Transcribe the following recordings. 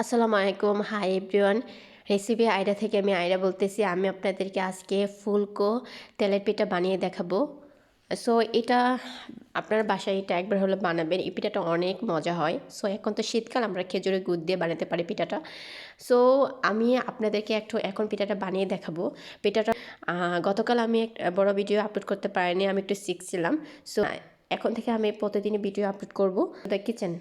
আসসালামু আলাইকুম। Hi everyone. Recipe আইডা থেকে আমি আইডা বলতেছি। আমি আপনাদেরকে আজকে ফুলকো তেলের পিঠা বানিয়ে দেখাবো। সো এটা আপনার বাসায় এটা একবার হলে বানাবেন। এই পিঠাটা অনেক মজা হয়। সো এখন তো শীতকাল, আমরা খেজুরের গুড় দিয়ে বানাতে পারি পিঠাটা। সো আমি আপনাদেরকে এখন পিঠাটা বানিয়ে দেখাবো। পিঠাটা গতকাল আমি একটা বড় ভিডিও আপলোড করতে পারিনি, আমি একটু শিখছিলাম। সো এখন থেকে আমি প্রতিদিনই ভিডিও আপলোড করবো। কিচেন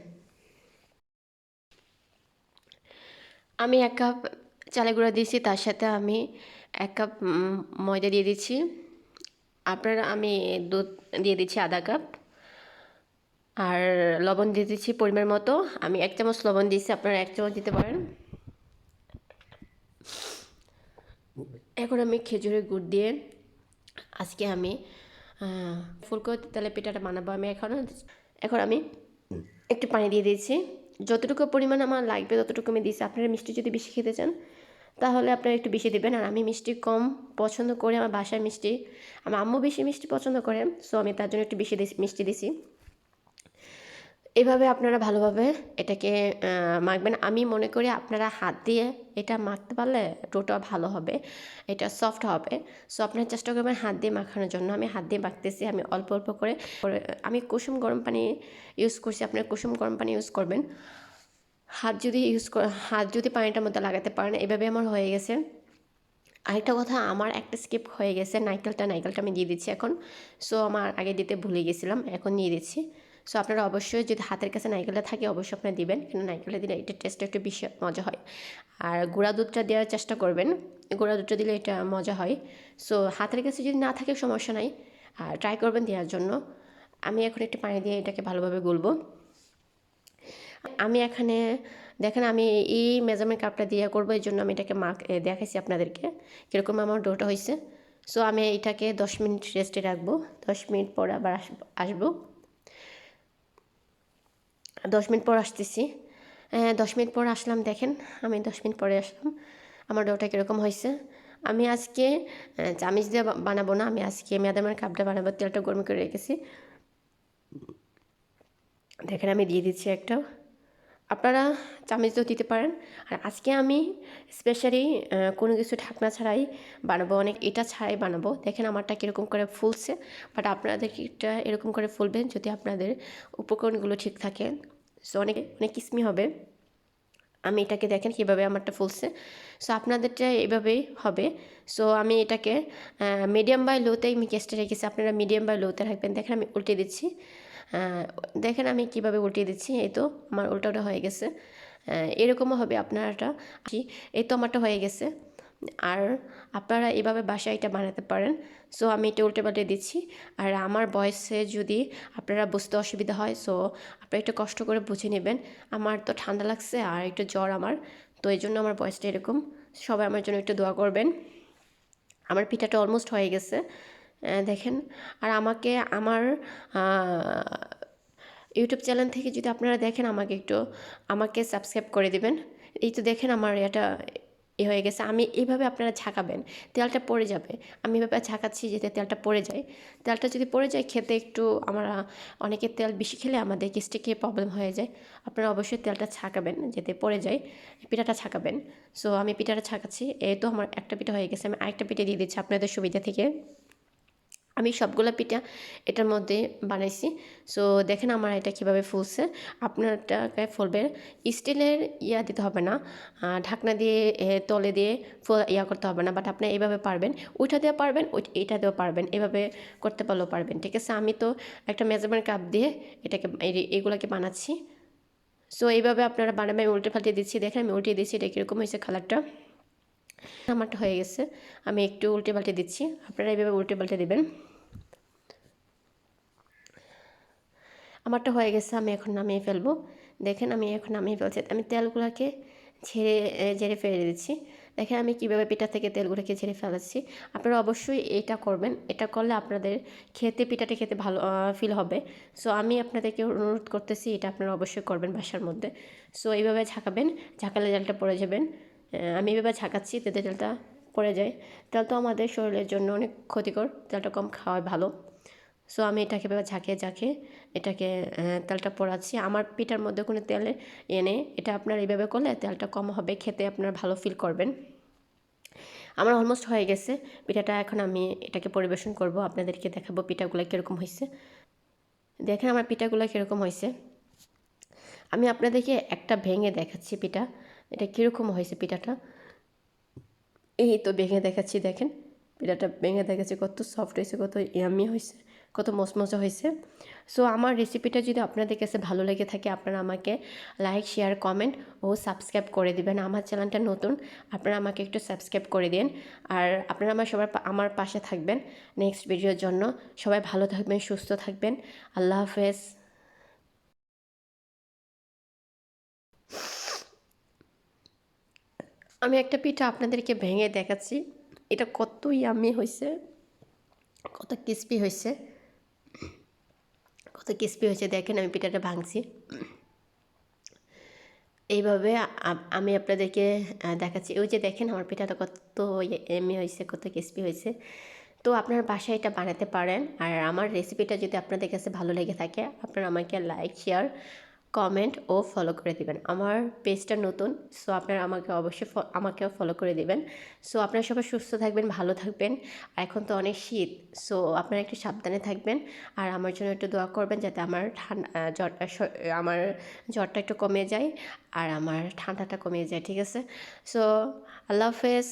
আমি 1 কাপ চালের গুঁড়া দিয়েছি, তার সাথে আমি 1 কাপ ময়দা দিয়ে দিচ্ছি। আমি দুধ দিয়ে দিচ্ছি আধা কাপ, আর লবণ দিয়ে দিচ্ছি পরিমাণ মতো। আমি 1 চামচ লবণ দিয়েছি, আপনারা 1 চামচ দিতে পারেন। এখন আমি খেজুরের গুড় দিয়ে আজকে আমি ফুলকো তেলের পিঠাটা বানাবো। এখন আমি একটু পানি দিয়ে দিয়েছি, যতটুকু পরিমাণ আমার লাগবে ততটুকু আমি দিয়েছি। আপনারা মিষ্টি যদি বেশি খেতে চান তাহলে আপনারা একটু বেশি দেবেন। আর আমি মিষ্টি কম পছন্দ করি, আমার বাসায় মিষ্টি, আমার আম্মু বেশি মিষ্টি পছন্দ করে, সো আমি তার জন্য একটু বেশি মিষ্টি দিছি। এভাবে আপনারা ভালোভাবে এটাকে মাখবেন। আমি মনে করি আপনারা হাত দিয়ে এটা মাখতে পারলে ডোটা ভালো হবে, এটা সফট হবে। সো আপনারা চেষ্টা করবেন হাত দিয়ে মাখানোর জন্য। আমি হাত দিয়ে মাখতেছি, আমি অল্প অল্প করে। আমি কুসুম গরম পানি ইউজ করছি, আপনারা কুসুম গরম পানি ইউজ করবেন। হাত যদি পানিটার মধ্যে লাগাতে পারেন। এভাবে আমার হয়ে গেছে। আরেকটা কথা, আমার একটা স্কিপ হয়ে গেছে, নারকেলটা আমি দিয়ে দিচ্ছি এখন। সো আমার আগে দিতে ভুলে গেছিলাম, এখন দিয়ে দিচ্ছি। সো আপনারা অবশ্যই যদি হাতের কাছে নারকেলটা থাকে অবশ্যই আপনারা দিবেন, কেন নারকেলটা দিলে এটা টেস্টটা একটু বেশি মজা হয়। আর গুঁড়া দুধটা দেওয়ার চেষ্টা করবেন, গুঁড়া দুধটা দিলে এটা মজা হয়। সো হাতের কাছে যদি না থাকে সমস্যা নাই, আর ট্রাই করবেন দেওয়ার জন্য। আমি এখন একটু পানি দিয়ে এটাকে ভালোভাবে গুলবো। আমি এখানে দেখেন, আমি এই মেজারমেন্ট কাপটা দিয়ে করবো, এই জন্য আমি এটাকে দেখাইছি আপনাদেরকে কীরকম আমার ডোটা হয়েছে। সো আমি এটাকে 10 মিনিট রেস্টে রাখবো। 10 মিনিট পর আবার আসবো। 10 মিনিট পর আসতেছি। 10 মিনিট পর আসলাম, দেখেন আমি 10 মিনিট পরে আসলাম। আমার ডোটা কীরকম হয়েছে। আমি আজকে চামিচ দিয়ে বানাবো না, আমি আজকে মেজারমেন্ট কাপটা বানাবো। তেলটা গরম করে রেখেছি, দেখেন আমি দিয়ে দিচ্ছি একটা। আপনারা চামচ দিয়েও দিতে পারেন। আর আজকে আমি স্পেশালি কোনো কিছু ঢাকনা ছাড়াই বানাবো, এটা ছাড়াই বানাবো। দেখেন আমারটা কীরকম করে ফুলছে, বাট আপনাদের এটা এরকম করে ফুলবেন যদি আপনাদের উপকরণগুলো ঠিক থাকে। সো অনেক অনেক কিসমি হবে। আমি এটাকে দেখেন কীভাবে আমারটা ফুলছে। সো আপনাদেরটা এভাবেই হবে। সো আমি এটাকে মিডিয়াম বাই লোতেই আমি গ্যাসটা রেখেছি, আপনারা মিডিয়াম বাই লোতে রাখবেন। দেখেন আমি উল্টে দিচ্ছি, দেখেন আমি কিভাবে উল্টিয়ে দিচ্ছি। এই তো আমার উল্টাটা হয়ে গেছে। এরকমও হবে আপনারটা। এই তো আমারটা হয়ে গেছে। আর আপনারা এভাবে বাসায় এটা বানাতে পারেন। সো আমি এটা উল্টে পাল্টে দিচ্ছি। আর আমার ভয়েসে যদি আপনারা বুঝতে অসুবিধা হয়, সো আপনারা একটু কষ্ট করে বুঝে নেবেন। আমার তো ঠান্ডা লাগছে আর একটু জ্বর আমার, তো এই জন্য আমার ভয়েসটা এরকম। সবাই আমার জন্য একটু দোয়া করবেন। আমার পিঠাটা অলমোস্ট হয়ে গেছে, দেখেন। আর আমার ইউটিউব চ্যানেল থেকে যদি আপনারা দেখেন, আমাকে সাবস্ক্রাইব করে দিবেন। এই তো দেখেন আমার এটা হয়ে গেছে। আমি এইভাবে আপনারা ঝাঁকাবেন, তেলটা পড়ে যাবে। আমি এভাবে ঝাঁকাচ্ছি যাতে তেলটা পড়ে যায়। তেলটা যদি পড়ে যায় খেতে একটু, অনেকে তেল বেশি খেলে আমাদের গ্যাস্ট্রিকে প্রবলেম হয়ে যায়। আপনারা অবশ্যই তেলটা ছাঁকাবেন যাতে পড়ে যায়, পিঠাটা ছাঁকাবেন। সো আমি পিঠাটা ছাঁকাচ্ছি। এই তো আমার একটা পিঠা হয়ে গেছে, আমি আরেকটা পিঠা দিয়ে দিচ্ছি আপনাদের সুবিধা থেকে। আমি সবগুলো পিঠা এটার মধ্যে বানাইছি। সো দেখেন আমার এটা কীভাবে ফুলছে। আপনারটাকে ফুলবে। স্টিলের দিতে হবে না, ঢাকনা দিয়ে তলে দিয়ে করতে হবে না, বাট আপনি এইভাবে পারবেন। ওইটা দিয়ে পারবেন, এইটা দিয়েও পারবেন, এভাবে করতে পারলেও পারবেন। ঠিক আছে, আমি তো একটা মেজারমেন্ট কাপ দিয়ে এগুলোকে বানাচ্ছি। সো এইভাবে আপনারা বানাবেন। আমি উল্টে পাল্টে দিচ্ছি, দেখেন আমি উল্টে দিচ্ছি, এটা কীরকম হয়েছে কালারটা। আমারটা হয়ে গেছে, আমি একটু উল্টে পাল্টে দিচ্ছি, আপনারা এইভাবে উল্টে পাল্টে দেবেন। আমারটা হয়ে গেছে, আমি এখন নামিয়ে ফেলবো। দেখেন আমি এখন নামিয়ে ফেলছি, আমি তেলগুলোকে ঝেড়ে ফেলে দিচ্ছি। দেখেন আমি কীভাবে পিঠা থেকে তেলগুলোকে ঝেড়ে ফেলাচ্ছি। আপনারা অবশ্যই এটা করবেন, এটা করলে আপনাদের পিঠাটা খেতে ভালো ফিল হবে। সো আমি আপনাদেরকে অনুরোধ করতেছি এটা আপনারা অবশ্যই করবেন বাসার মধ্যে। সো এইভাবে ঝাঁকাবেন, ঝাঁকালে তেলটা পড়ে যাবেন। আমি এভাবে ঝাঁকাচ্ছি যাতে তেলটা পড়ে যায়। তেল তো আমাদের শরীরের জন্য অনেক ক্ষতিকর, তেলটা কম খাওয়াই ভালো। সো আমি এটাকে এবার ঝাঁকিয়ে ঝাঁকিয়ে এটাকে তেলটা পড়াচ্ছি। আমার পিঠার মধ্যে কোনো তেল এনে এটা আপনার এইভাবে করলে তেলটা কম হবে, খেতে আপনারা ভালো ফিল করবেন। আমার অলমোস্ট হয়ে গেছে পিঠাটা। এখন আমি এটাকে পরিবেশন করব, আপনাদেরকে দেখাবো পিঠাগুলো কীরকম হয়েছে। দেখেন আমার পিঠাগুলো কীরকম হয়েছে। আমি আপনাদেরকে একটা ভেঙে দেখাচ্ছি পিঠা, এটা কীরকম হয়েছে পিঠাটা। এই তো ভেঙে দেখাচ্ছি, দেখেন পিঠাটা ভেঙে দেখাচ্ছি, কত সফট হয়েছে, কত ইয়ামি হয়েছে, কত মচমচা হয়েছে। সো আমার রেসিপিটা যদি আপনাদের কাছে ভালো লেগে থাকে, আপনারা আমাকে লাইক, শেয়ার, কমেন্ট ও সাবস্ক্রাইব করে দিবেন। আমার চ্যানেলটা নতুন, আপনারা আমাকে একটু সাবস্ক্রাইব করে দিন। আর আপনারা আমার পাশে থাকবেন নেক্সট ভিডিওর জন্য। সবাই ভালো থাকবেন, সুস্থ থাকবেন। আল্লাহ হাফেজ। আমি একটা পিঠা আপনাদেরকে ভেঙে দেখাচ্ছি, এটা কত ইয়ামি হয়েছে, কত ক্রিস্পি হয়েছে, কত ক্রিস্পি হয়েছে। দেখেন আমি পিঠাটা ভাঙছি এইভাবে। আমি আপনাদেরকে দেখাচ্ছি। ওই যে দেখেন আমার পিঠাটা কত এমি হয়েছে, কত ক্রিস্পি হয়েছে। তো আপনার বাসায় এটা বানাতে পারেন। আর আমার রেসিপিটা যদি আপনাদের কাছে ভালো লেগে থাকে, আপনারা আমাকে লাইক, শেয়ার, কমেন্ট ও ফলো করে দিবেন। আমার পেজটা নতুন, সো আপনারা আমাকে অবশ্যই আমাকেও ফলো করে দিবেন। সো আপনারা সবাই সুস্থ থাকবেন, ভালো থাকবেন। আর এখন তো অনেক শীত, সো আপনারা একটু সাবধানে থাকবেন। আর আমার জন্য একটু দোয়া করবেন যাতে আমার আমার জ্বরটা একটু কমে যায় আর আমার ঠান্ডাটা কমে যায়, ঠিক আছে? সো আল্লাহ হাফেজ।